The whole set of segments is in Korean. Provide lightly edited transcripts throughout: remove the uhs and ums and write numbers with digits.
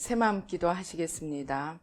새마음 기도하시겠습니다.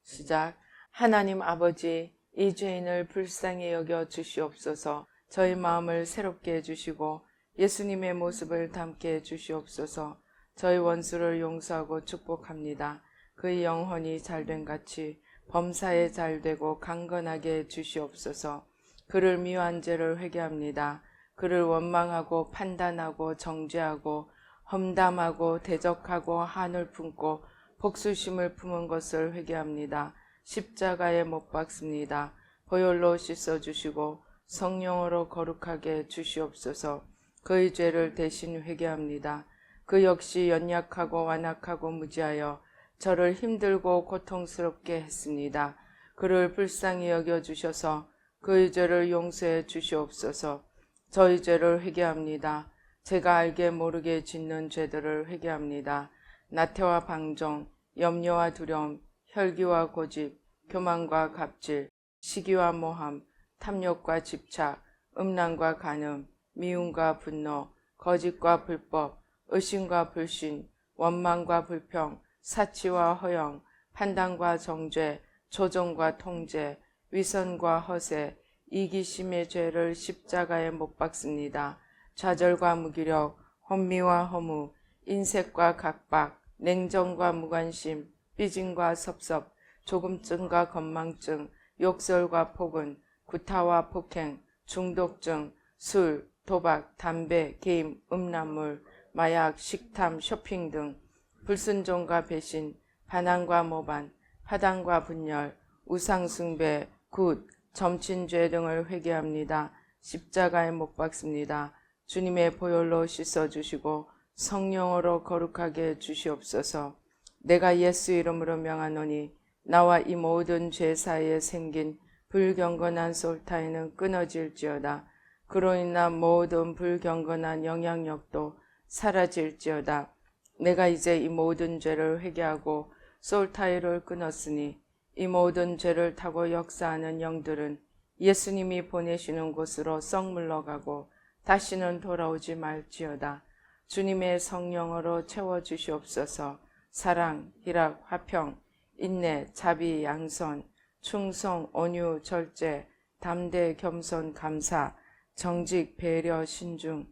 시작. 하나님 아버지, 이 죄인을 불쌍히 여겨 주시옵소서. 저희 마음을 새롭게 해주시고 예수님의 모습을 담게 해주시옵소서. 저희 원수를 용서하고 축복합니다. 그의 영혼이 잘된 같이 범사에 잘되고 강건하게 해주시옵소서. 그를 미워한 죄를 회개합니다. 그를 원망하고 판단하고 정죄하고 험담하고 대적하고 한을 품고 복수심을 품은 것을 회개합니다. 십자가에 못 박습니다. 보혈로 씻어주시고 성령으로 거룩하게 주시옵소서. 그의 죄를 대신 회개합니다. 그 역시 연약하고 완악하고 무지하여 저를 힘들고 고통스럽게 했습니다. 그를 불쌍히 여겨주셔서 그의 죄를 용서해 주시옵소서. 저희 죄를 회개합니다. 제가 알게 모르게 짓는 죄들을 회개합니다. 나태와 방종, 염려와 두려움, 혈기와 고집, 교만과 갑질, 시기와 모함, 탐욕과 집착, 음란과 간음, 미움과 분노, 거짓과 불법, 의심과 불신, 원망과 불평, 사치와 허영, 판단과 정죄, 조종과 통제, 위선과 허세, 이기심의 죄를 십자가에 못 박습니다. 좌절과 무기력, 혼미와 허무, 인색과 각박, 냉정과 무관심, 삐짐과 섭섭, 조금증과 건망증, 욕설과 폭언, 구타와 폭행, 중독증, 술, 도박, 담배, 게임, 음란물, 마약, 식탐, 쇼핑 등 불순종과 배신, 반항과 모반, 파당과 분열, 우상숭배, 굿, 점친죄 등을 회개합니다. 십자가에 못 박습니다. 주님의 보혈로 씻어주시고 성령으로 거룩하게 주시옵소서. 내가 예수 이름으로 명하노니 나와 이 모든 죄 사이에 생긴 불경건한 솔타이는 끊어질지어다. 그로 인한 모든 불경건한 영향력도 사라질지어다. 내가 이제 이 모든 죄를 회개하고 솔타이를 끊었으니 이 모든 죄를 타고 역사하는 영들은 예수님이 보내시는 곳으로 썩 물러가고 다시는 돌아오지 말지어다. 주님의 성령으로 채워주시옵소서. 사랑, 희락, 화평, 인내, 자비, 양선, 충성, 온유, 절제, 담대, 겸손, 감사, 정직, 배려, 신중,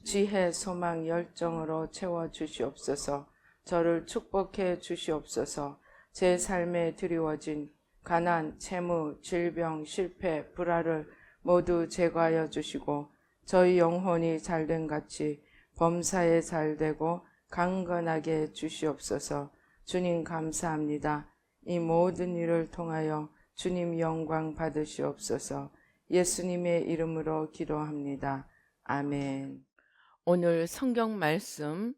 지혜, 소망, 열정으로 채워주시옵소서. 저를 축복해 주시옵소서. 제 삶에 드리워진 가난, 채무, 질병, 실패, 불화를 모두 제거하여 주시고 저희 영혼이 잘된 같이 범사에 잘되고 강건하게 주시옵소서. 주님 감사합니다. 이 모든 일을 통하여 주님 영광 받으시옵소서. 예수님의 이름으로 기도합니다. 아멘. 오늘 성경 말씀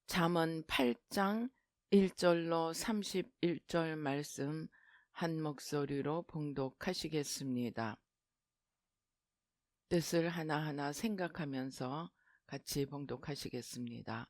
잠언 8장 1절로 31절 말씀 한 목소리로 봉독하시겠습니다. 뜻을 하나하나 생각하면서 같이 봉독하시겠습니다.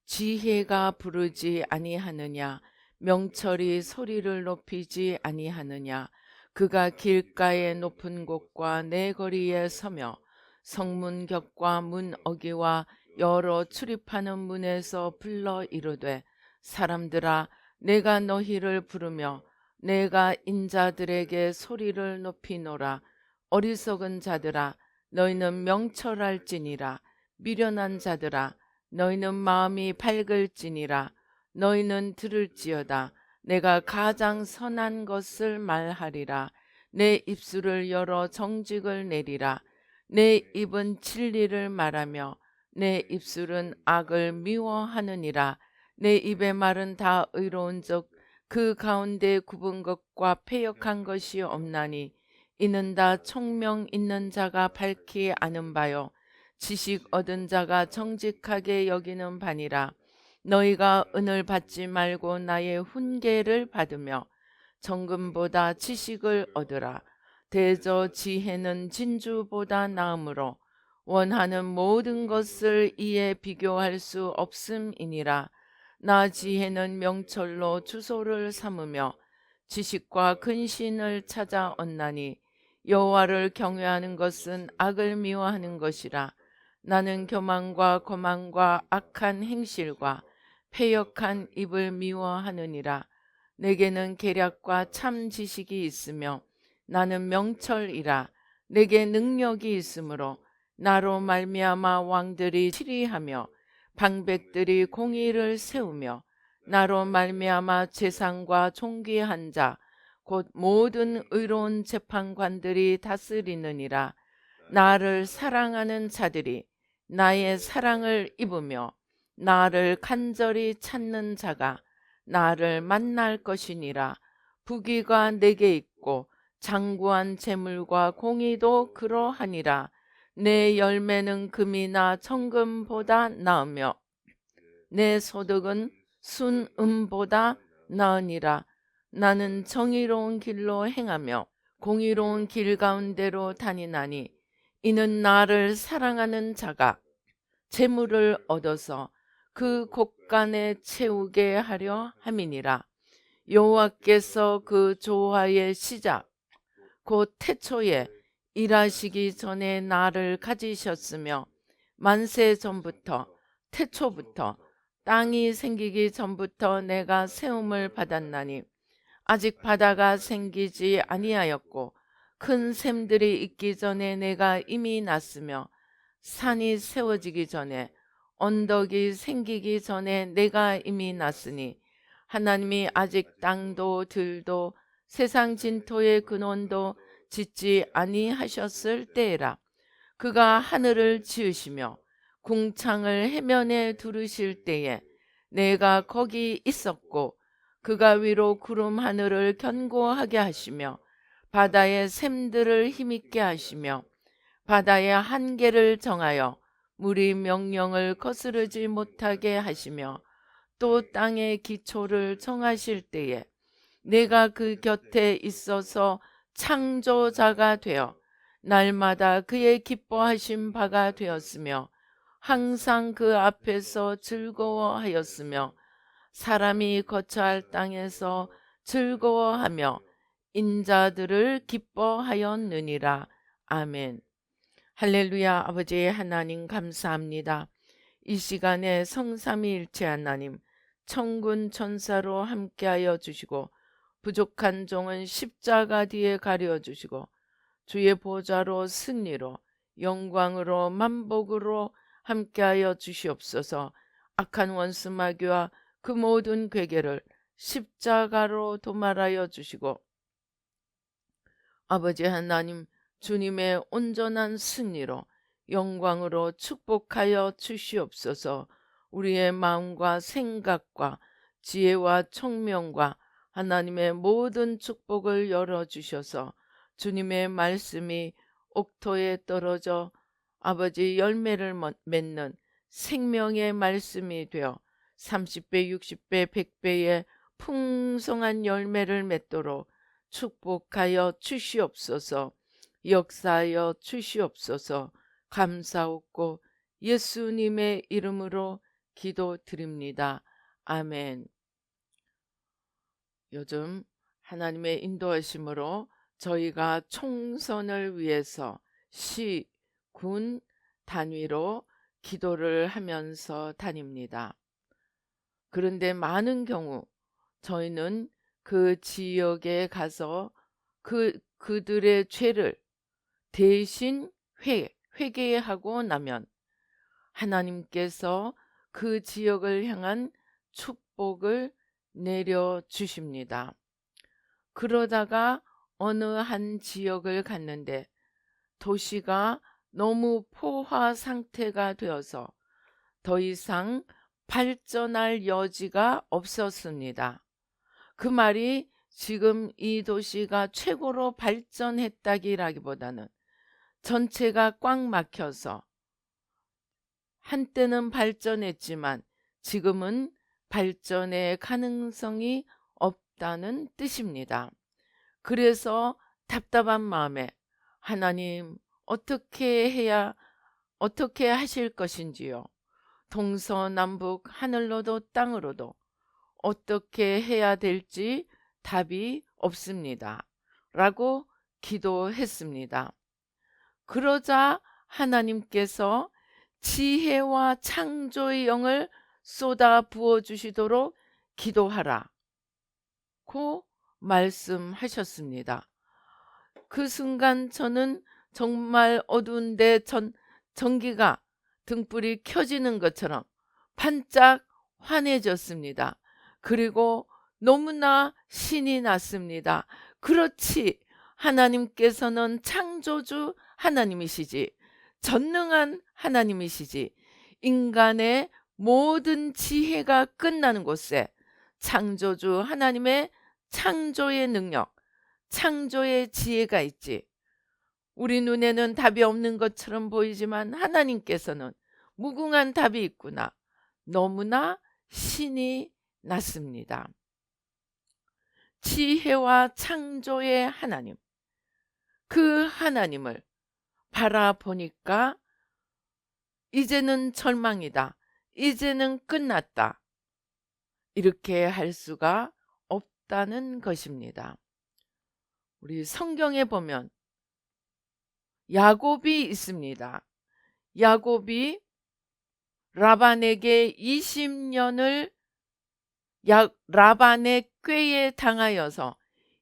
지혜가 부르지 아니하느냐, 명철이 소리를 높이지 아니하느냐. 그가 길가의 높은 곳과 내 거리에 서며 성문 곁과 문 어귀와 여러 출입하는 문에서 불러 이르되, 사람들아 내가 너희를 부르며 내가 인자들에게 소리를 높이노라. 어리석은 자들아 너희는 명철할지니라. 미련한 자들아 너희는 마음이 밝을지니라. 너희는 들을지어다. 내가 가장 선한 것을 말하리라. 내 입술을 열어 정직을 내리라. 내 입은 진리를 말하며 내 입술은 악을 미워하느니라. 내 입의 말은 다 의로운 즉 그 가운데 굽은 것과 패역한 것이 없나니 이는 다 총명 있는 자가 밝히 아는 바요 지식 얻은 자가 정직하게 여기는 바니라. 너희가 은을 받지 말고 나의 훈계를 받으며 정금보다 지식을 얻으라. 대저 지혜는 진주보다 나음으로 원하는 모든 것을 이에 비교할 수 없음이니라. 나 지혜는 명철로 주소를 삼으며 지식과 근신을 찾아 얻나니 여호와를 경외하는 것은 악을 미워하는 것이라. 나는 교만과 거만과 악한 행실과 패역한 입을 미워하느니라. 내게는 계략과 참 지식이 있으며 나는 명철이라. 내게 능력이 있으므로 나로 말미암아 왕들이 치리하며 방백들이 공의를 세우며 나로 말미암아 재상과 존귀한 자 곧 모든 의로운 재판관들이 다스리느니라. 나를 사랑하는 자들이 나의 사랑을 입으며 나를 간절히 찾는 자가 나를 만날 것이니라. 부귀가 내게 있고 장구한 재물과 공의도 그러하니라. 내 열매는 금이나 청금보다 나으며 내 소득은 순금보다 나으니라. 나는 정의로운 길로 행하며 공의로운 길 가운데로 다니나니 이는 나를 사랑하는 자가 재물을 얻어서 그 곳간에 채우게 하려 함이니라. 여호와께서 그 조화의 시작 곧 태초에 일하시기 전에 나를 가지셨으며 만세 전부터 태초부터 땅이 생기기 전부터 내가 세움을 받았나니 아직 바다가 생기지 아니하였고 큰 샘들이 있기 전에 내가 이미 났으며 산이 세워지기 전에 언덕이 생기기 전에 내가 이미 났으니 하나님이 아직 땅도 들도 세상 진토의 근원도 짓지 아니하셨을 때에라. 그가 하늘을 지으시며 궁창을 해면에 두르실 때에 내가 거기 있었고 그가 위로 구름 하늘을 견고하게 하시며 바다의 샘들을 힘있게 하시며 바다의 한계를 정하여 물이 명령을 거스르지 못하게 하시며 또 땅의 기초를 정하실 때에 내가 그 곁에 있어서 창조자가 되어 날마다 그의 기뻐하신 바가 되었으며 항상 그 앞에서 즐거워하였으며 사람이 거처할 땅에서 즐거워하며 인자들을 기뻐하였느니라. 아멘. 할렐루야. 아버지 하나님 감사합니다. 이 시간에 성삼위일체 하나님 천군 천사로 함께하여 주시고 부족한 종은 십자가 뒤에 가려 주시고 주의 보좌로 승리로 영광으로 만복으로 함께하여 주시옵소서. 악한 원수 마귀와 그 모든 괴계를 십자가로 도말하여 주시고 아버지 하나님 주님의 온전한 승리로 영광으로 축복하여 주시옵소서. 우리의 마음과 생각과 지혜와 총명과 하나님의 모든 축복을 열어주셔서 주님의 말씀이 옥토에 떨어져 아버지 열매를 맺는 생명의 말씀이 되어 30배, 60배, 100배의 풍성한 열매를 맺도록 축복하여 주시옵소서. 역사하여 주시옵소서. 감사옵고 예수님의 이름으로 기도드립니다. 아멘. 요즘 하나님의 인도하심으로 저희가 총선을 위해서 시, 군 단위로 기도를 하면서 다닙니다. 그런데 많은 경우 저희는 그 지역에 가서 그들의 죄를 대신 회개하고 나면 하나님께서 그 지역을 향한 축복을 내려주십니다. 그러다가 어느 한 지역을 갔는데 도시가 너무 포화 상태가 되어서 더 이상 발전할 여지가 없었습니다. 그 말이 지금 이 도시가 최고로 발전했다기라기보다는 전체가 꽉 막혀서 한때는 발전했지만 지금은 발전의 가능성이 없다는 뜻입니다. 그래서 답답한 마음에 하나님 어떻게 하실 것인지요. 동서남북 하늘로도 땅으로도 어떻게 해야 될지 답이 없습니다. 라고 기도했습니다. 그러자 하나님께서 지혜와 창조의 영을 쏟아 부어 주시도록 기도하라 고 말씀하셨습니다. 그 순간 저는 정말 어두운데 전기가 등불이 켜지는 것처럼 반짝 환해졌습니다. 그리고 너무나 신이 났습니다. 그렇지, 하나님께서는 창조주 하나님이시지, 전능한 하나님이시지, 인간의 모든 지혜가 끝나는 곳에 창조주 하나님의 창조의 능력, 창조의 지혜가 있지. 우리 눈에는 답이 없는 것처럼 보이지만 하나님께서는 무궁한 답이 있구나. 너무나 신이 났습니다. 지혜와 창조의 하나님, 그 하나님을 바라보니까 이제는 절망이다, 이제는 끝났다, 이렇게 할 수가 없다는 것입니다. 우리 성경에 보면 야곱이 있습니다. 야곱이 라반에게 20년을 라반의 꾀에 당하여서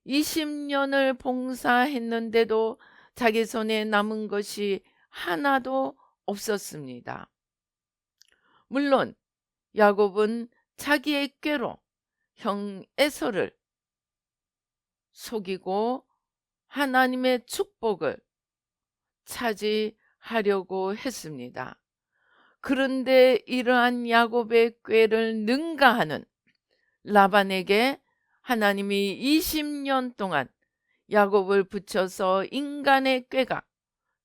20년을 봉사했는데도 자기 손에 남은 것이 하나도 없었습니다. 물론 야곱은 자기의 꾀로 형 에서를 속이고 하나님의 축복을 차지하려고 했습니다. 그런데 이러한 야곱의 꾀를 능가하는 라반에게 하나님이 20년 동안 야곱을 붙여서 인간의 꾀가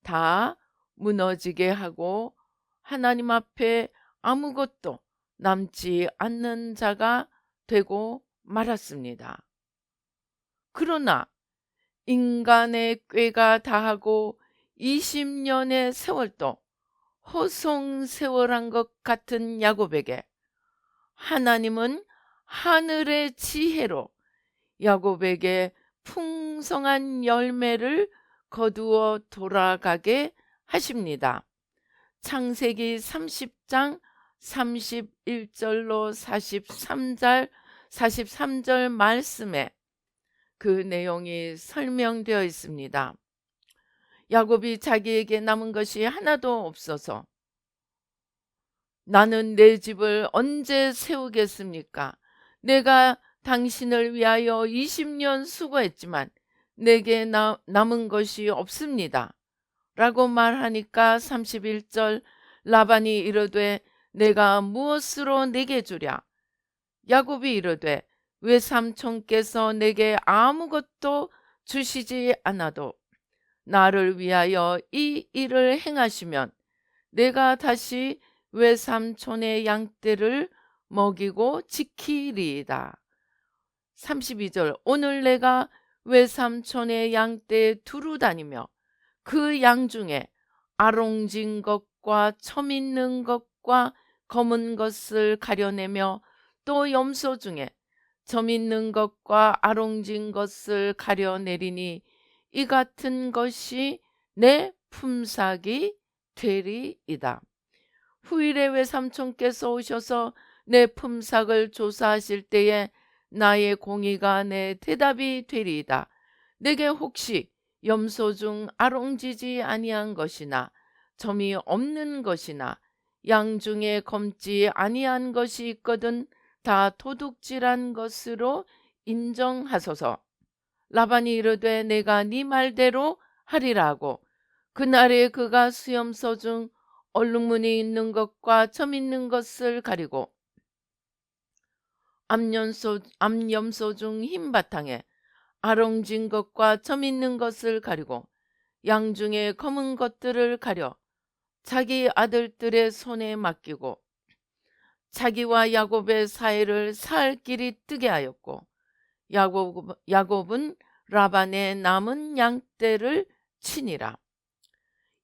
다 무너지게 하고 하나님 앞에 아무것도 남지 않는 자가 되고 말았습니다. 그러나 인간의 꾀가 다하고 20년의 세월도 허송세월한 것 같은 야곱에게 하나님은 하늘의 지혜로 야곱에게 풍성한 열매를 거두어 돌아가게 하십니다. 창세기 30장 31절로 43절 말씀에 그 내용이 설명되어 있습니다. 야곱이 자기에게 남은 것이 하나도 없어서 나는 내 집을 언제 세우겠습니까? 내가 당신을 위하여 20년 수고했지만 내게 남은 것이 없습니다. 라고 말하니까 31절 라반이 이르되 내가 무엇으로 내게 주랴? 야곱이 이르되 외삼촌께서 내게 아무것도 주시지 않아도 나를 위하여 이 일을 행하시면 내가 다시 외삼촌의 양떼를 먹이고 지키리이다. 32절 오늘 내가 외삼촌의 양떼에 두루 다니며 그 양 중에 아롱진 것과 점 있는 것과 검은 것을 가려내며 또 염소 중에 점 있는 것과 아롱진 것을 가려내리니 이 같은 것이 내 품삯이 되리이다. 후일에 외삼촌께서 오셔서 내 품삯을 조사하실 때에 나의 공의가 내 대답이 되리이다. 내게 혹시 염소 중 아롱지지 아니한 것이나 점이 없는 것이나 양 중에 검지 아니한 것이 있거든 다 도둑질한 것으로 인정하소서. 라반이 이르되 내가 네 말대로 하리라 하고 그날에 그가 수염소 중 얼룩무늬 있는 것과 점 있는 것을 가리고 암염소 중 흰 바탕에 아롱진 것과 점 있는 것을 가리고 양 중에 검은 것들을 가려 자기 아들들의 손에 맡기고 자기와 야곱의 사이를 살 길이 뜨게 하였고 야곱은 라반의 남은 양떼를 치니라.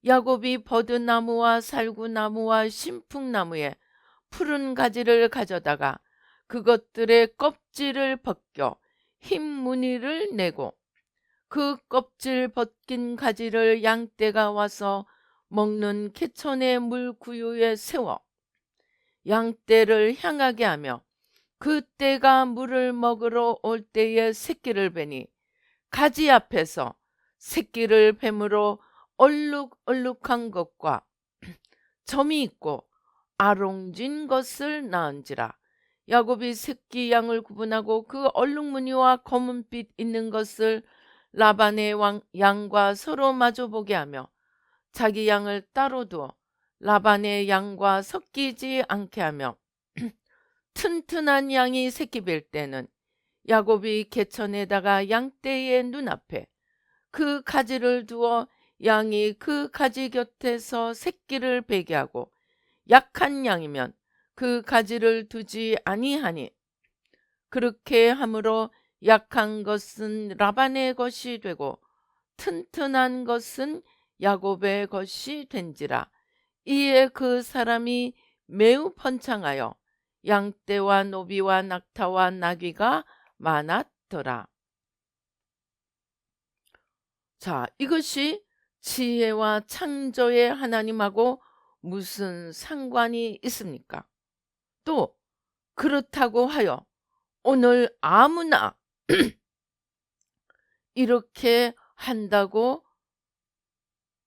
야곱이 버드나무와 살구나무와 신풍나무에 푸른 가지를 가져다가 그것들의 껍질을 벗겨 흰 무늬를 내고 그 껍질 벗긴 가지를 양떼가 와서 먹는 개천의 물구유에 세워 양떼를 향하게 하며 그 떼가 물을 먹으러 올 때에 새끼를 베니 가지 앞에서 새끼를 뱀으로 얼룩얼룩한 것과 점이 있고 아롱진 것을 낳은지라. 야곱이 새끼 양을 구분하고 그 얼룩무늬와 검은빛 있는 것을 라반의 양과 서로 마주보게 하며 자기 양을 따로 두어 라반의 양과 섞이지 않게 하며 튼튼한 양이 새끼 뵐 때는 야곱이 개천에다가 양떼의 눈앞에 그 가지를 두어 양이 그 가지 곁에서 새끼를 베게 하고 약한 양이면 그 가지를 두지 아니하니 그렇게 함으로 약한 것은 라반의 것이 되고 튼튼한 것은 야곱의 것이 된지라. 이에 그 사람이 매우 번창하여 양떼와 노비와 낙타와 나귀가 많았더라. 자, 이것이 지혜와 창조의 하나님하고 무슨 상관이 있습니까? 또 그렇다고 하여 오늘 아무나 이렇게 한다고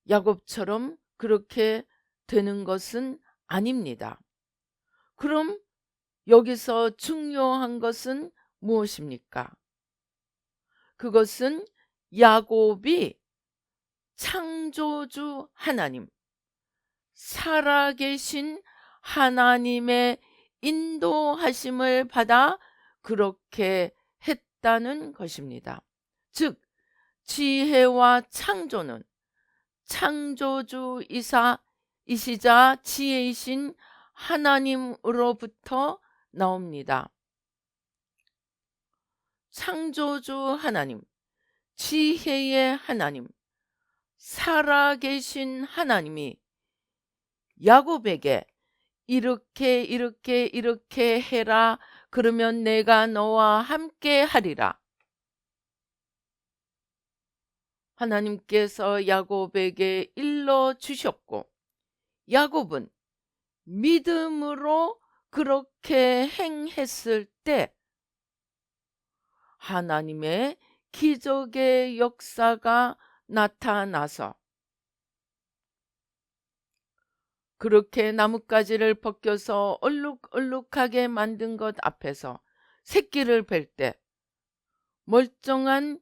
야곱처럼 그렇게 되는 것은 아닙니다. 그럼 여기서 중요한 것은 무엇입니까? 그것은 야곱이 창조주 하나님, 살아계신 하나님의 인도하심을 받아 그렇게 했다는 것입니다. 즉 지혜와 창조는 창조주이시자 지혜이신 하나님으로부터 나옵니다. 창조주 하나님, 지혜의 하나님, 살아계신 하나님이 야곱에게 이렇게 해라. 그러면 내가 너와 함께 하리라. 하나님께서 야곱에게 일러 주셨고 야곱은 믿음으로 그렇게 행했을 때 하나님의 기적의 역사가 나타나서 그렇게 나뭇가지를 벗겨서 얼룩얼룩하게 만든 것 앞에서 새끼를 뵐 때 멀쩡한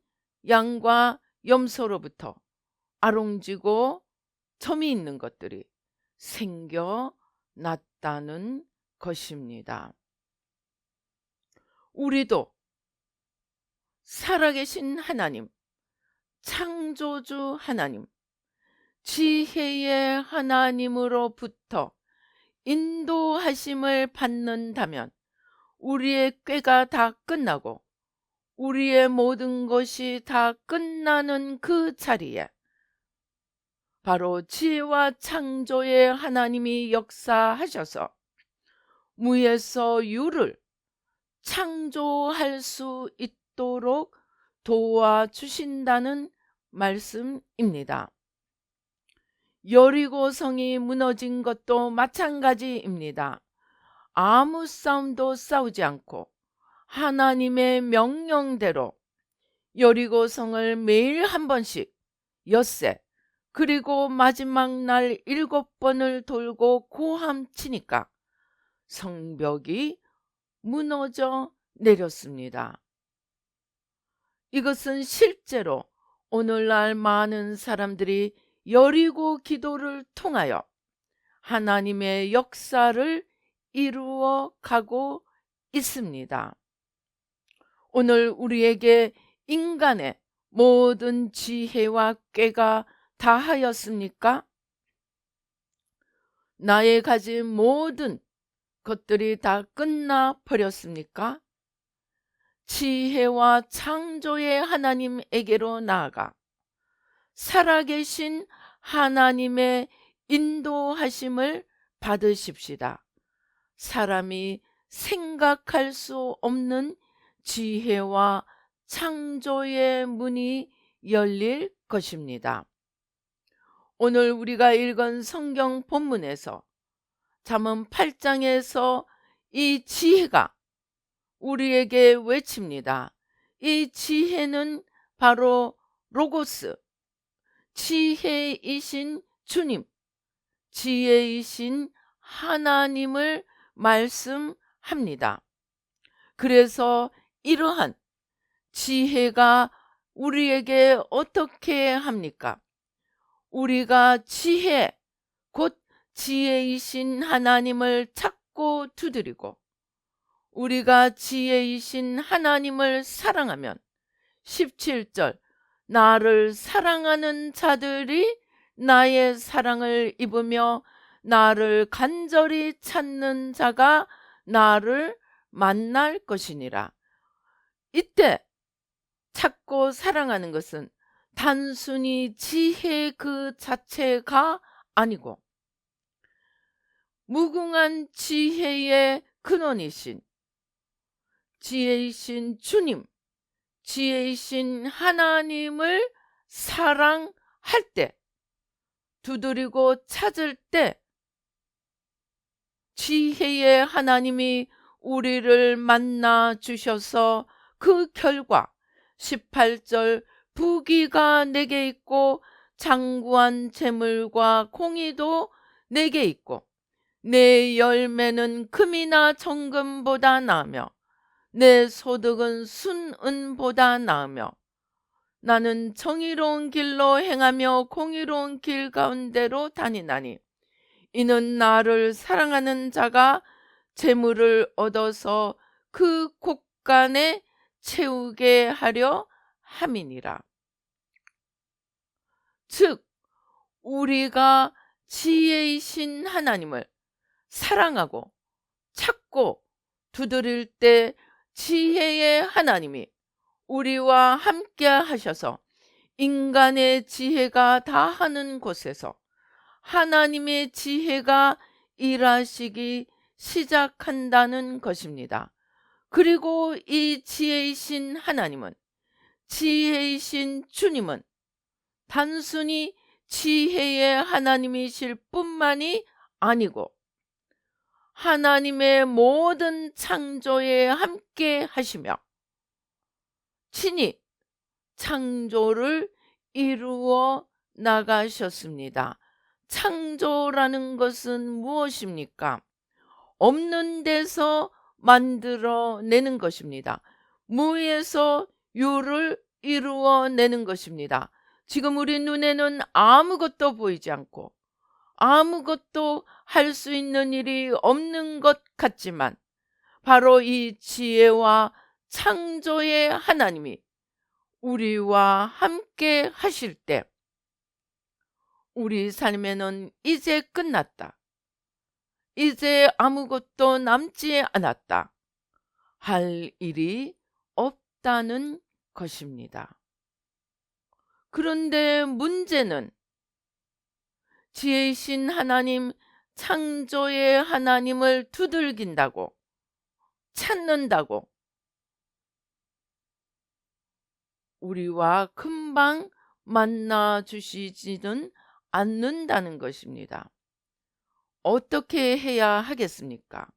양과 염소로부터 아롱지고 점이 있는 것들이 생겨났다는 것입니다. 우리도 살아계신 하나님, 창조주 하나님, 지혜의 하나님으로부터 인도하심을 받는다면 우리의 꾀가 다 끝나고 우리의 모든 것이 다 끝나는 그 자리에 바로 지혜와 창조의 하나님이 역사하셔서 무에서 유를 창조할 수 있도록 도와주신다는 말씀입니다. 여리고 성이 무너진 것도 마찬가지입니다. 아무 싸움도 싸우지 않고 하나님의 명령대로 여리고 성을 매일 한 번씩 엿새 그리고 마지막 날 7번을 돌고 고함치니까 성벽이 무너져 내렸습니다. 이것은 실제로 오늘날 많은 사람들이 여리고 기도를 통하여 하나님의 역사를 이루어 가고 있습니다. 오늘 우리에게 인간의 모든 지혜와 꾀가 다하였습니까? 나의 가진 모든 것들이 다 끝나 버렸습니까? 지혜와 창조의 하나님에게로 나아가 살아계신 하나님의 인도하심을 받으십시다. 사람이 생각할 수 없는 지혜와 창조의 문이 열릴 것입니다. 오늘 우리가 읽은 성경 본문에서 잠언 8장에서 이 지혜가 우리에게 외칩니다. 이 지혜는 바로 로고스, 지혜이신 주님, 지혜이신 하나님을 말씀합니다. 그래서 이러한 지혜가 우리에게 어떻게 합니까? 우리가 지혜, 곧 지혜이신 하나님을 찾고 두드리고 우리가 지혜이신 하나님을 사랑하면 17절 나를 사랑하는 자들이 나의 사랑을 입으며 나를 간절히 찾는 자가 나를 만날 것이니라. 이때 찾고 사랑하는 것은 단순히 지혜 그 자체가 아니고 무궁한 지혜의 근원이신 지혜이신 주님, 지혜이신 하나님을 사랑할 때, 두드리고 찾을 때 지혜의 하나님이 우리를 만나 주셔서 그 결과 18절 부귀가 내게 있고 장구한 재물과 공의도 내게 있고 내 열매는 금이나 정금보다 나으며 내 소득은 순은보다 나으며 나는 정의로운 길로 행하며 공의로운 길 가운데로 다니나니 이는 나를 사랑하는 자가 재물을 얻어서 그 곳간에 채우게 하려 함이니라. 즉 우리가 지혜이신 하나님을 사랑하고 찾고 두드릴 때 지혜의 하나님이 우리와 함께 하셔서 인간의 지혜가 다하는 곳에서 하나님의 지혜가 일하시기 시작한다는 것입니다. 그리고 이 지혜이신 하나님은, 지혜이신 주님은 단순히 지혜의 하나님이실 뿐만이 아니고 하나님의 모든 창조에 함께 하시며 친히 창조를 이루어 나가셨습니다. 창조라는 것은 무엇입니까? 없는 데서 만들어내는 것입니다. 무에서 유를 이루어내는 것입니다. 지금 우리 눈에는 아무것도 보이지 않고 아무것도 할 수 있는 일이 없는 것 같지만 바로 이 지혜와 창조의 하나님이 우리와 함께 하실 때 우리 삶에는 이제 끝났다, 이제 아무것도 남지 않았다 할 일이 없다는 것입니다. 그런데 문제는 지혜이신 하나님, 창조의 하나님을 두들긴다고, 찾는다고 우리와 금방 만나 주시지는 않는다는 것입니다. 어떻게 해야 하겠습니까?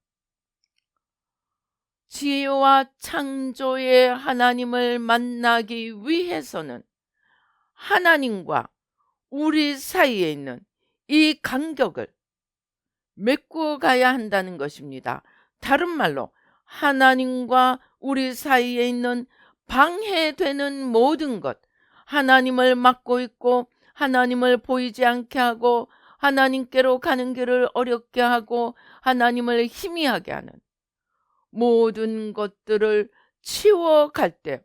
지혜와 창조의 하나님을 만나기 위해서는 하나님과 우리 사이에 있는 이 간격을 메꾸어 가야 한다는 것입니다. 다른 말로 하나님과 우리 사이에 있는 방해되는 모든 것, 하나님을 막고 있고 하나님을 보이지 않게 하고 하나님께로 가는 길을 어렵게 하고 하나님을 희미하게 하는 모든 것들을 치워갈 때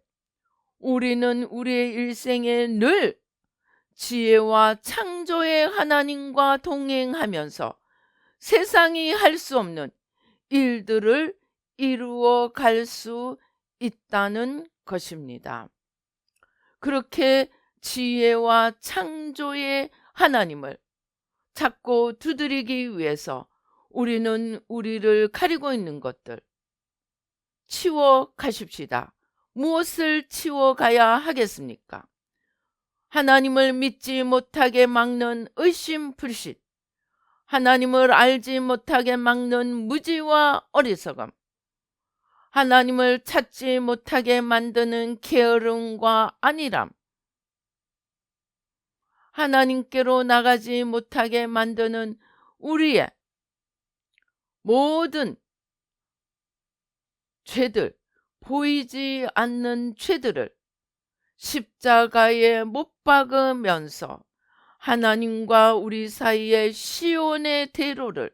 우리는 우리의 일생에 늘 지혜와 창조의 하나님과 동행하면서 세상이 할 수 없는 일들을 이루어 갈 수 있다는 것입니다. 그렇게 지혜와 창조의 하나님을 찾고 두드리기 위해서 우리는 우리를 가리고 있는 것들 치워 가십시다. 무엇을 치워 가야 하겠습니까? 하나님을 믿지 못하게 막는 의심, 불신, 하나님을 알지 못하게 막는 무지와 어리석음, 하나님을 찾지 못하게 만드는 게으름과 안일함, 하나님께로 나가지 못하게 만드는 우리의 모든 죄들, 보이지 않는 죄들을 십자가에 못 박으면서 하나님과 우리 사이의 시온의 대로를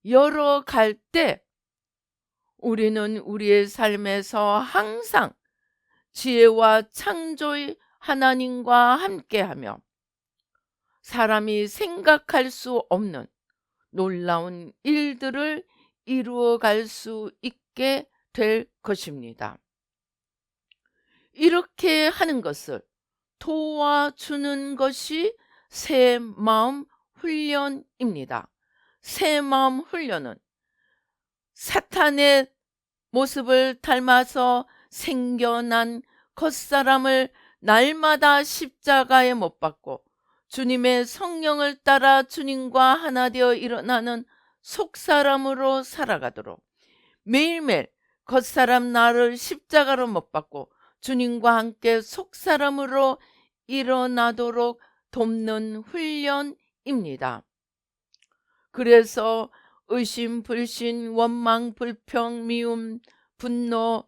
열어갈 때 우리는 우리의 삶에서 항상 지혜와 창조의 하나님과 함께하며 사람이 생각할 수 없는 놀라운 일들을 이루어갈 수 있게 될 것입니다. 이렇게 하는 것을 도와주는 것이 새 마음 훈련입니다. 새 마음 훈련은 사탄의 모습을 닮아서 생겨난 겉사람을 날마다 십자가에 못 박고 주님의 성령을 따라 주님과 하나 되어 일어나는 속사람으로 살아가도록, 매일매일 겉사람 나를 십자가로 못 박고 주님과 함께 속사람으로 일어나도록 돕는 훈련입니다. 그래서 의심, 불신, 원망, 불평, 미움, 분노,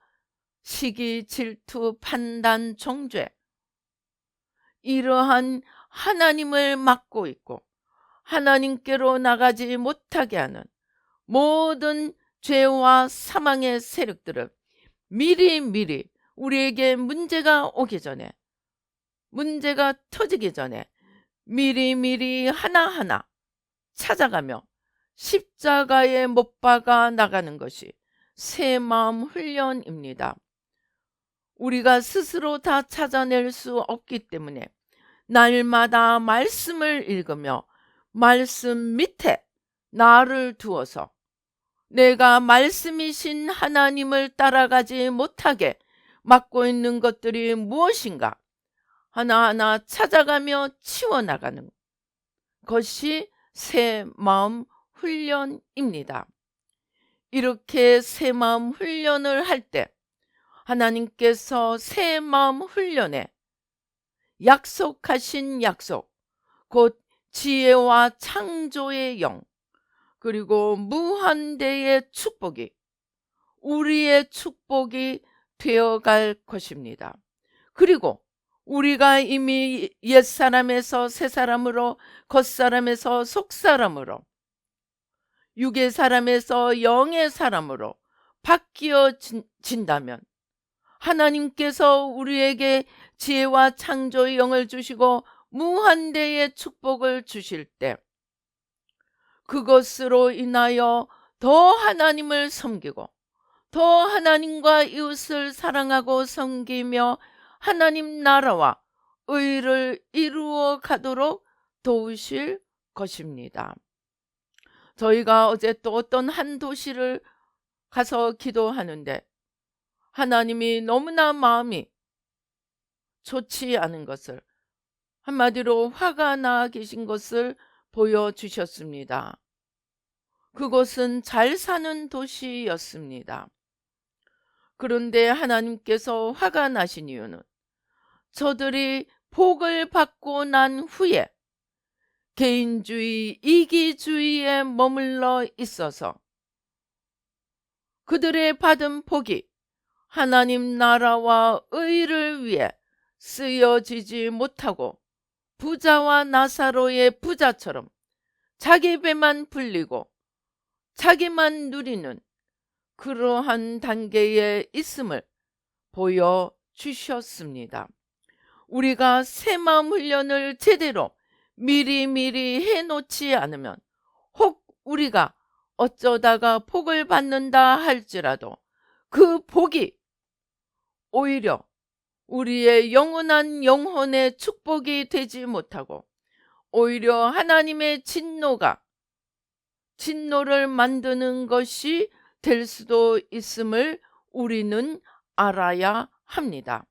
시기, 질투, 판단, 정죄, 이러한 하나님을 막고 있고 하나님께로 나가지 못하게 하는 모든 죄와 사망의 세력들을 미리미리 우리에게 문제가 오기 전에, 문제가 터지기 전에 미리미리 하나하나 찾아가며 십자가에 못 박아 나가는 것이 새 마음 훈련입니다. 우리가 스스로 다 찾아낼 수 없기 때문에 날마다 말씀을 읽으며 말씀 밑에 나를 두어서 내가 말씀이신 하나님을 따라가지 못하게 막고 있는 것들이 무엇인가 하나하나 찾아가며 치워나가는 것이 새 마음 훈련입니다. 이렇게 새 마음 훈련을 할 때 하나님께서 새 마음 훈련에 약속하신 약속, 곧 지혜와 창조의 영, 그리고 무한대의 축복이 우리의 축복이 되어갈 것입니다. 그리고 우리가 이미 옛사람에서 새사람으로, 겉사람에서 속사람으로, 육의 사람에서 영의 사람으로 바뀌어진다면 하나님께서 우리에게 지혜와 창조의 영을 주시고 무한대의 축복을 주실 때 그것으로 인하여 더 하나님을 섬기고 더 하나님과 이웃을 사랑하고 섬기며 하나님 나라와 의를 이루어 가도록 도우실 것입니다. 저희가 어제 또 어떤 한 도시를 가서 기도하는데 하나님이 너무나 마음이 좋지 않은 것을, 한마디로 화가 나 계신 것을 보여주셨습니다. 그곳은 잘 사는 도시였습니다. 그런데 하나님께서 화가 나신 이유는 저들이 복을 받고 난 후에 개인주의, 이기주의에 머물러 있어서 그들의 받은 복이 하나님 나라와 의를 위해 쓰여지지 못하고 부자와 나사로의 부자처럼 자기 배만 불리고 자기만 누리는 그러한 단계에 있음을 보여주셨습니다. 우리가 새마음 훈련을 제대로 미리미리 해놓지 않으면 혹 우리가 어쩌다가 복을 받는다 할지라도 그 복이 오히려 우리의 영원한 영혼의 축복이 되지 못하고 오히려 하나님의 진노를 만드는 것이 될 수도 있음을 우리는 알아야 합니다.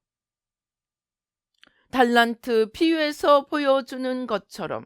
달란트 비유에서 보여주는 것처럼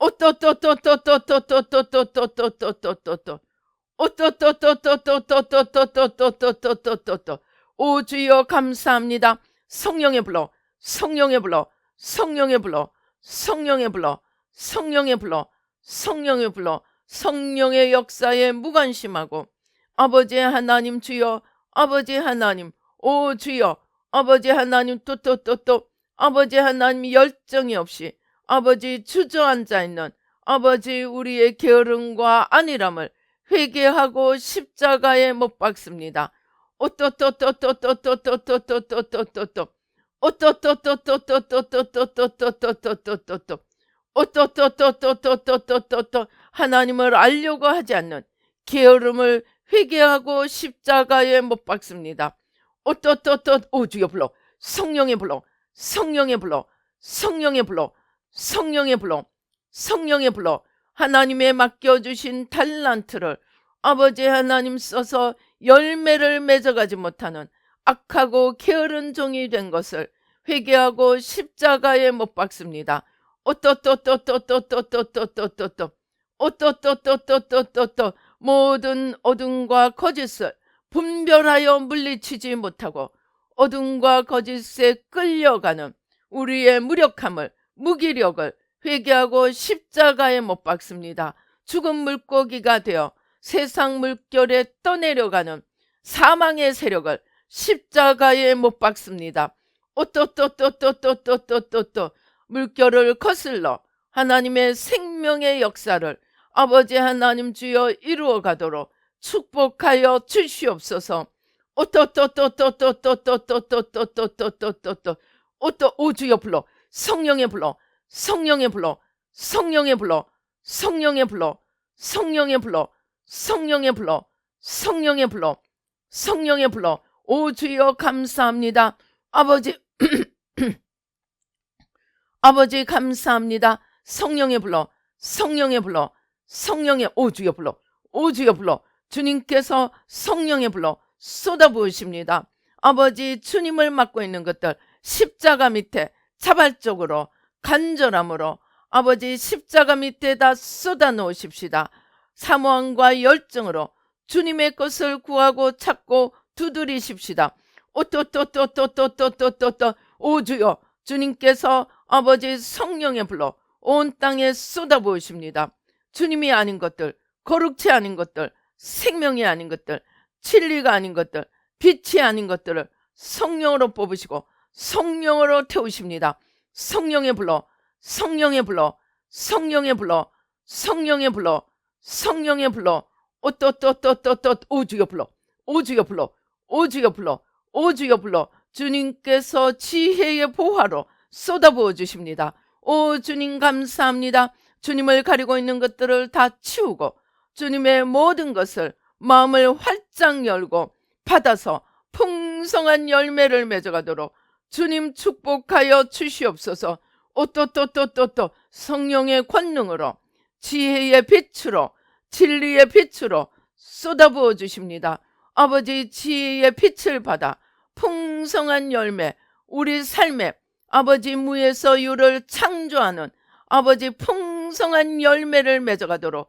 오또또또또또또또또또또또또또또 오또또또또또또또또또또또또또또 오 주여 감사합니다. 성령의 불러, 성령의 불러, 성령의 불러, 성령의 불러, 성령의 불러, 성령의 불러, 성령의 역사에 무관심하고 아버지 하나님 주여, 아버지 하나님, 오 주여, 아버지 하나님 또또또또 아버지 하나님 열정이 없이 아버지 주저앉아 있는 아버지 우리의 게으름과 안일함을 회개하고 십자가에 못 박습니다. 오또또또또또또또또또또또또또 오또또또또또또또또또또또또또 오또또또또또또또또또 하나님을 알려고 하지 않는 게으름을 회개하고 십자가에 못 박습니다. 오또또또 오 주여 불러, 성령의 불러, 성령의 불러, 성령의 불러, 성령의 불러, 성령의 불러. 하나님의 맡겨주신 달란트를 아버지 하나님 써서 열매를 맺어가지 못하는 악하고 게으른 종이 된 것을 회개하고 십자가에 못 박습니다. 오또또또또또또또또또또 오또또또또또또또 모든 어둠과 거짓을 분별하여 물리치지 못하고 어둠과 거짓에 끌려가는 우리의 무력함을, 무기력을 회개하고 십자가에 못 박습니다. 죽은 물고기가 되어 세상 물결에 떠내려가는 사망의 세력을 십자가에 못 박습니다. 오또또또또또또또또또 물결을 거슬러 하나님의 생명의 역사를 아버지 하나님 주여 이루어 가도록 축복하여 주시옵소서. 오또또또또또또또또또또또또또또 오또 오 주여 불러, 성령의 불러, 성령의 불러, 성령의 불러, 성령의 불러, 성령의 불러, 성령의 불러, 성령의 불러, 성령의 불러. 오 주여 감사합니다. 아버지 아버지 감사합니다. 성령의 불러, 성령의 불러, 성령의 오 주여 불러, 오 주여 불러. 주님께서 성령의 불러 쏟아부으십니다. 아버지 주님을 맡고 있는 것들 십자가 밑에 자발적으로 간절함으로 아버지 십자가 밑에다 쏟아 놓으십시다. 사모함과 열정으로 주님의 것을 구하고 찾고 두드리십시다. 오또또또또또또또또또 오 주여, 주님께서 아버지 성령의 불러 온 땅에 쏟아부으십니다. 주님이 아닌 것들, 거룩치 않은 것들, 생명이 아닌 것들, 진리가 아닌 것들, 빛이 아닌 것들을 성령으로 뽑으시고 성령으로 태우십니다. 성령의 불러, 성령의 불러, 성령의 불러, 성령의 불러, 성령의 불러. 오또또또또또 오 주여 불러, 오 주여 불러, 오 주여 불러, 오 주여 불러. 주님께서 지혜의 보화로 쏟아부어 주십니다. 오 주님 감사합니다. 주님을 가리고 있는 것들을 다 치우고 주님의 모든 것을 마음을 활짝 열고 받아서 풍성한 열매를 맺어가도록 주님 축복하여 주시옵소서. 오또또또또또 성령의 권능으로 지혜의 빛으로 진리의 빛으로 쏟아부어 주십니다. 아버지 지혜의 빛을 받아 풍성한 열매, 우리 삶에 아버지 무에서 유를 창조하는 아버지 풍성한 열매를 맺어가도록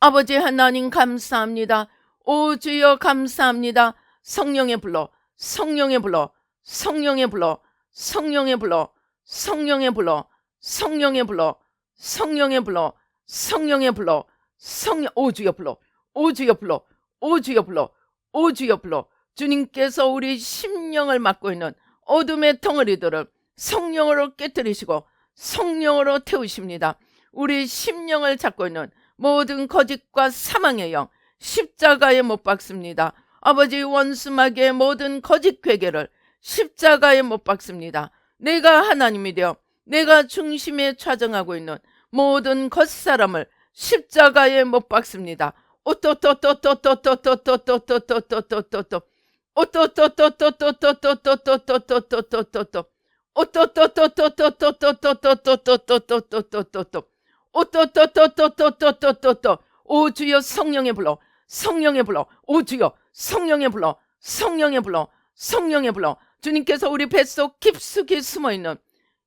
아버지 하나님 감사합니다. 오 주여 감사합니다. 성령의 불러, 성령의 불러, 성령의 불러, 성령의 불러, 성령의 불러, 성령의 불러, 성령의 불러, 성령의 불러, 성령. 오 주여 불러, 오 주여 불러, 오 주여 불러, 오 주여 불러. 주님께서 우리 심령을 맡고 있는 어둠의 덩어리들을 성령으로 깨뜨리시고 성령으로 태우십니다. 우리 심령을 잡고 있는 모든 거짓과 사망의 영 십자가에 못 박습니다. 아버지 원수마귀의 모든 거짓 괴계를 십자가에 못 박습니다. 내가 하나님이 되어 내가 중심에 좌정하고 있는 모든 겉사람을 십자가에 못 박습니다. 오 주여 성령의 불러, 성령의 불러. 오 주여 성령의 불러, 성령의 불러, 성령의 불러. 주님께서 우리 뱃속 깊숙이 숨어있는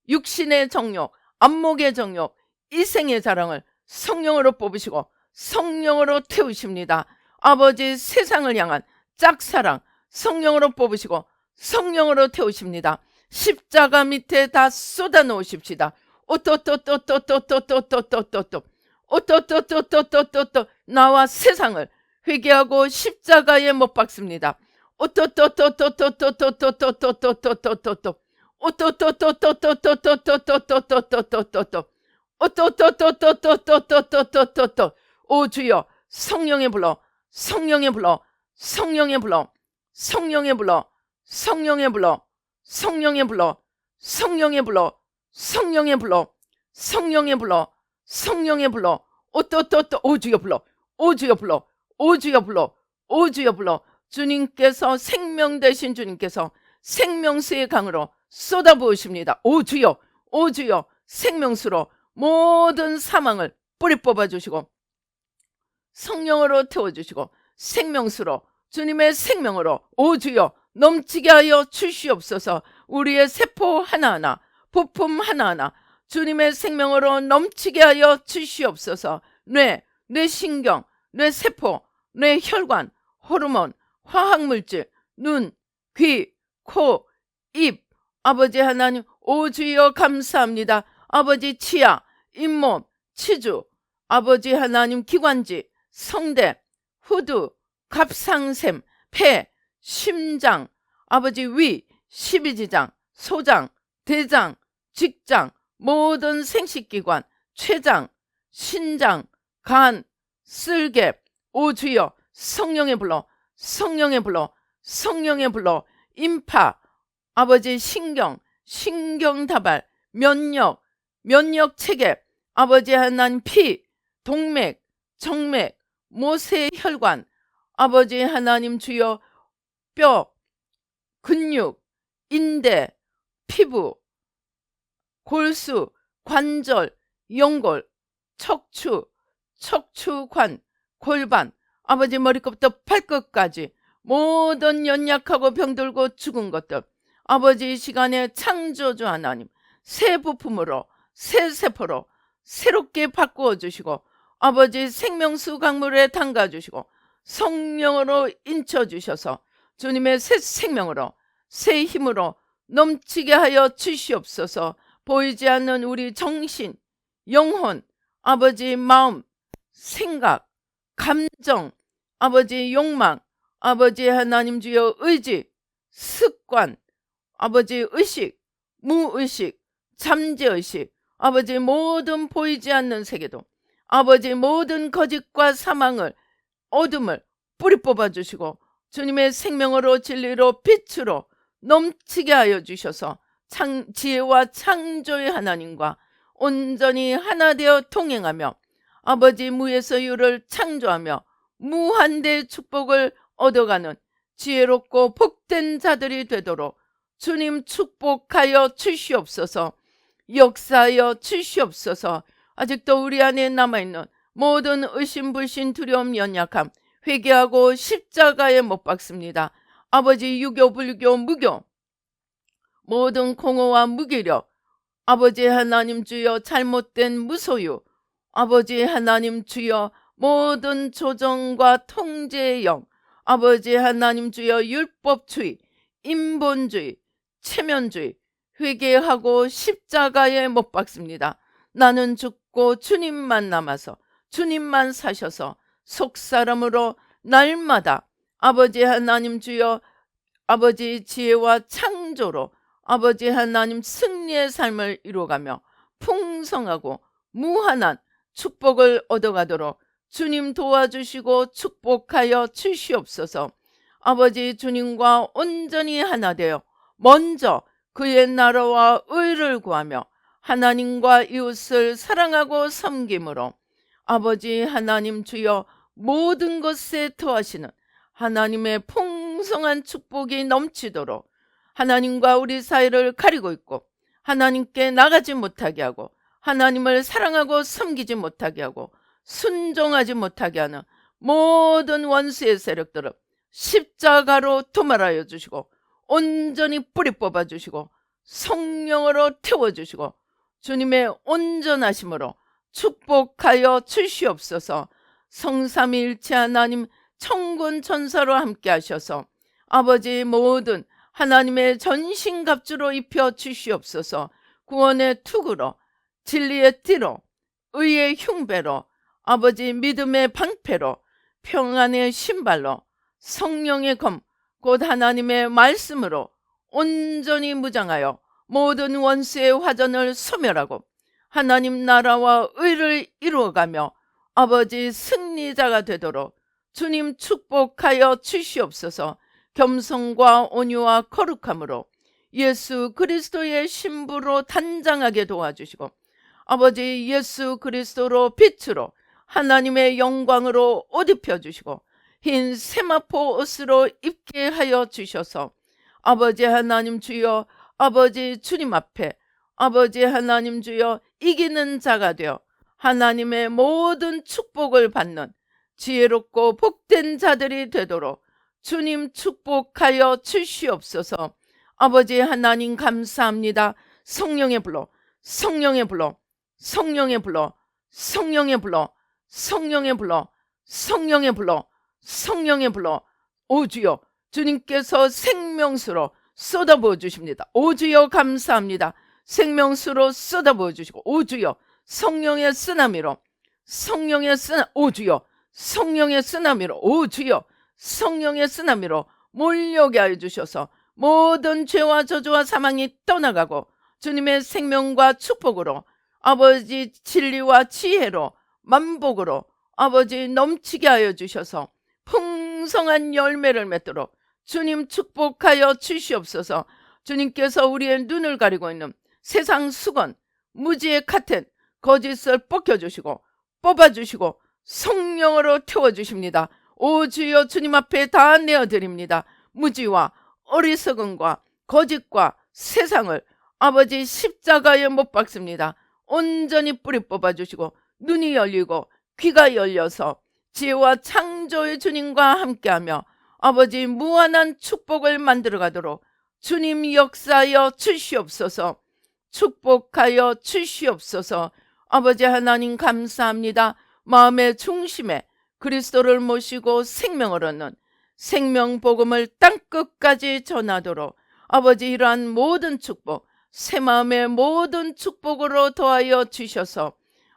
육신의 정욕, 안목의 정욕, 이생의 자랑을 성령으로 뽑으시고 성령으로 태우십니다. 아버지 세상을 향한 짝사랑 성령으로 뽑으시고 성령으로 태우십니다. 십자가 밑에 다 쏟아 놓으십시다. 나와 세상을 회개하고 십자가에 못 박습니다. 오 주여 성령의 불러, 성령의 불러, 성령의 불러, 성령의 불러, 성령의 불러, 성령의 불러, 성령의 불러, 성령의 불러, 성령의 불러, 성령의 불러. 오 주여 불러, 오 주여 불러, 오 주여 불러, 오 주여 불러. 주님께서 생명 되신 주님께서 생명수의 강으로 쏟아부으십니다. 오 주여, 오 주여. 생명수로 모든 사망을 뿌리 뽑아주시고 성령으로 태워주시고 생명수로 주님의 생명으로 오 주여 넘치게 하여 주시옵소서. 우리의 세포 하나하나, 부품 하나하나 주님의 생명으로 넘치게 하여 주시옵소서. 뇌 신경, 뇌 세포, 뇌 혈관, 호르몬, 화학물질, 눈, 귀, 코, 입. 아버지 하나님 오 주여 감사합니다. 아버지 치아, 잇몸, 치주, 아버지 하나님 기관지, 성대, 후두, 갑상샘, 폐, 심장, 아버지 위, 십이지장, 소장, 대장, 직장, 모든 생식기관, 췌장, 신장, 간, 쓸개. 오 주여 성령의 불러, 성령의 불러, 성령의 불러. 임파, 아버지 신경, 신경다발, 면역, 면역체계, 아버지 하나님 피, 동맥, 정맥, 모세혈관, 아버지 하나님 주여 뼈, 근육, 인대, 피부, 골수, 관절, 연골, 척추, 척추관, 골반, 아버지 머리끝부터 발끝까지 모든 연약하고 병들고 죽은 것들 아버지 이 시간에 창조주 하나님 새 부품으로 새 세포로 새롭게 바꾸어 주시고 아버지 생명수 강물에 담가 주시고 성령으로 인쳐 주셔서 주님의 새 생명으로 새 힘으로 넘치게 하여 주시옵소서. 보이지 않는 우리 정신, 영혼, 아버지 마음, 생각, 감정, 아버지 욕망, 아버지 하나님 주여 의지, 습관, 아버지 의식, 무의식, 잠재의식, 아버지 모든 보이지 않는 세계도 아버지 모든 거짓과 사망을 어둠을 뿌리 뽑아주시고 주님의 생명으로 진리로 빛으로 넘치게 하여 주셔서 지혜와 창조의 하나님과 온전히 하나 되어 통행하며 아버지 무에서 유를 창조하며 무한대 축복을 얻어가는 지혜롭고 복된 자들이 되도록 주님 축복하여 주시옵소서. 역사하여 주시옵소서. 아직도 우리 안에 남아있는 모든 의심불신 두려움 연약함 회개하고 십자가에 못 박습니다. 아버지 유교 불교 무교 모든 공허와 무기력 아버지 하나님 주여 잘못된 무소유 아버지 하나님 주여 모든 조정과 통제의 영 아버지 하나님 주여 율법주의 인본주의 체면주의 회개하고 십자가에 못 박습니다. 나는 죽고 주님만 남아서 주님만 사셔서 속사람으로 날마다 아버지 하나님 주여 아버지 지혜와 창조로 아버지 하나님 승리의 삶을 이루어가며 풍성하고 무한한 축복을 얻어가도록 주님 도와주시고 축복하여 주시옵소서. 아버지 주님과 온전히 하나 되어 먼저 그의 나라와 의를 구하며 하나님과 이웃을 사랑하고 섬김으로 아버지 하나님 주여 모든 것에 더하시는 하나님의 풍성한 축복이 넘치도록 하나님과 우리 사이를 가리고 있고 하나님께 나가지 못하게 하고 하나님을 사랑하고 섬기지 못하게 하고 순종하지 못하게 하는 모든 원수의 세력들을 십자가로 도말하여 주시고 온전히 뿌리 뽑아 주시고 성령으로 태워주시고 주님의 온전하심으로 축복하여 주시옵소서. 성삼위일체 하나님 천군 천사로 함께 하셔서 아버지 모든 하나님의 전신갑주로 입혀 주시옵소서. 구원의 투구로 진리의 띠로 의의 흉배로 아버지 믿음의 방패로 평안의 신발로 성령의 검 곧 하나님의 말씀으로 온전히 무장하여 모든 원수의 화전을 소멸하고 하나님 나라와 의를 이루어가며 아버지 승리자가 되도록 주님 축복하여 주시옵소서. 겸손과 온유와 거룩함으로 예수 그리스도의 신부로 단장하게 도와주시고 아버지 예수 그리스도로 빛으로 하나님의 영광으로 옷 입혀주시고 흰 세마포 옷으로 입게 하여 주셔서 아버지 하나님 주여 아버지 주님 앞에 아버지 하나님 주여 이기는 자가 되어 하나님의 모든 축복을 받는 지혜롭고 복된 자들이 되도록 주님 축복하여 주시옵소서. 아버지 하나님 감사합니다. 성령의 불로 성령의 불로 성령의 불로 성령의 불로 성령의 불로 성령의 불로 성령의 불로 오 주여 주님께서 생명수로 쏟아부어 주십니다. 오 주여 감사합니다. 생명수로 쏟아부어 주시고 오 주여 성령의 쓰나미로 성령의 쓰나 오 주여 성령의 쓰나미로 오 주여 성령의 쓰나미로 몰려오게 하여 주셔서 모든 죄와 저주와 사망이 떠나가고 주님의 생명과 축복으로 아버지 진리와 지혜로 만복으로 아버지 넘치게 하여 주셔서 풍성한 열매를 맺도록 주님 축복하여 주시옵소서. 주님께서 우리의 눈을 가리고 있는 세상 수건 무지의 카텐 거짓을 벗겨주시고 뽑아주시고 성령으로 태워주십니다. 오 주여 주님 앞에 다 내어드립니다. 무지와 어리석음과 거짓과 세상을 아버지 십자가에 못 박습니다. 온전히 뿌리 뽑아주시고 눈이 열리고 귀가 열려서 지혜와 창조의 주님과 함께하며 아버지 무한한 축복을 만들어가도록 주님 역사하여 주시옵소서. 축복하여 주시옵소서. 아버지 하나님 감사합니다. 마음의 중심에 그리스도를 모시고 생명을 얻는 생명복음을 땅끝까지 전하도록 아버지 이러한 모든 축복 새 마음의 모든 축복으로 더하여 주셔서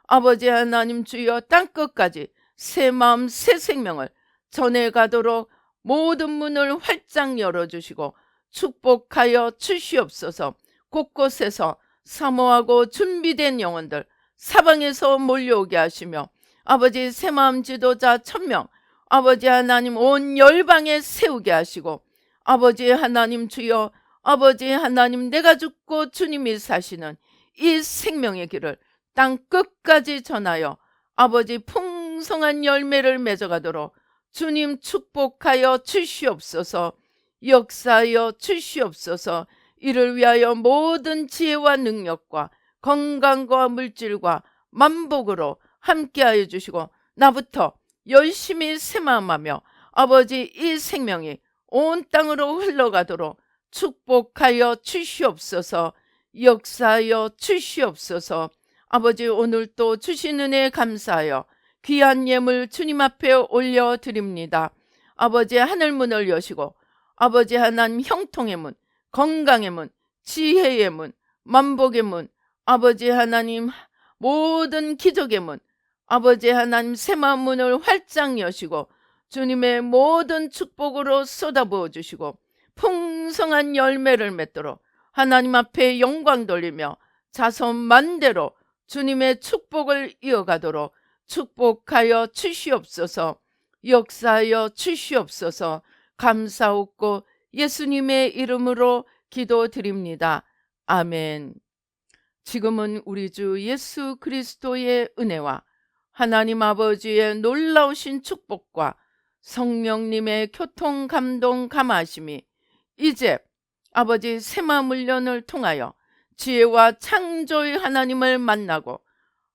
아버지 하나님 주여 땅끝까지 새 마음 새 생명을 전해가도록 모든 문을 활짝 열어주시고 축복하여 주시옵소서. 곳곳에서 사모하고 준비된 영혼들 사방에서 몰려오게 하시며 아버지 새마음 지도자 1000명 아버지 하나님 온 열방에 세우게 하시고 아버지 하나님 주여 아버지 하나님 내가 죽고 주님이 사시는 이 생명의 길을 땅 끝까지 전하여 아버지 풍성한 열매를 맺어가도록 주님 축복하여 주시옵소서. 역사하여 주시옵소서. 이를 위하여 모든 지혜와 능력과 건강과 물질과 만복으로 함께하여 주시고 나부터 열심히 새마음하며 아버지 이 생명이 온 땅으로 흘러가도록 축복하여 주시옵소서. 역사하여 주시옵소서. 아버지 오늘 또 주신 은혜 감사하여 귀한 예물 주님 앞에 올려드립니다. 아버지 하늘문을 여시고 아버지 하나님 형통의 문, 건강의 문, 지혜의 문, 만복의 문, 아버지 하나님 모든 기적의 문, 아버지 하나님 새마음 문을 활짝 여시고 주님의 모든 축복으로 쏟아부어 주시고 풍성한 열매를 맺도록 하나님 앞에 영광 돌리며 자손 만대로 주님의 축복을 이어가도록 축복하여 주시옵소서. 역사하여 주시옵소서. 감사옵고 예수님의 이름으로 기도드립니다. 아멘. 지금은 우리 주 예수 그리스도의 은혜와 하나님 아버지의 놀라우신 축복과 성령님의 교통 감동 감하심이 이제 아버지 새마음 훈련을 통하여 지혜와 창조의 하나님을 만나고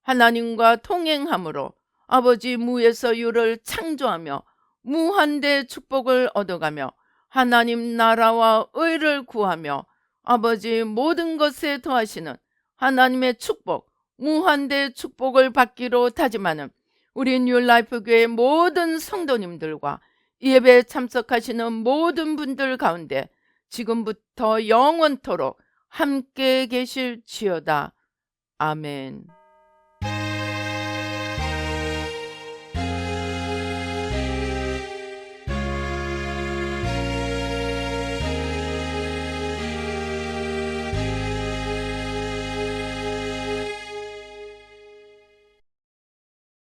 하나님과 통행함으로 아버지 무에서 유를 창조하며 무한대 축복을 얻어가며 하나님 나라와 의를 구하며 아버지 모든 것에 더하시는 하나님의 축복, 무한대 축복을 받기로 다짐하는 우리 뉴라이프 교회 모든 성도님들과 예배에 참석하시는 모든 분들 가운데 지금부터 영원토록 함께 계실지어다. 아멘.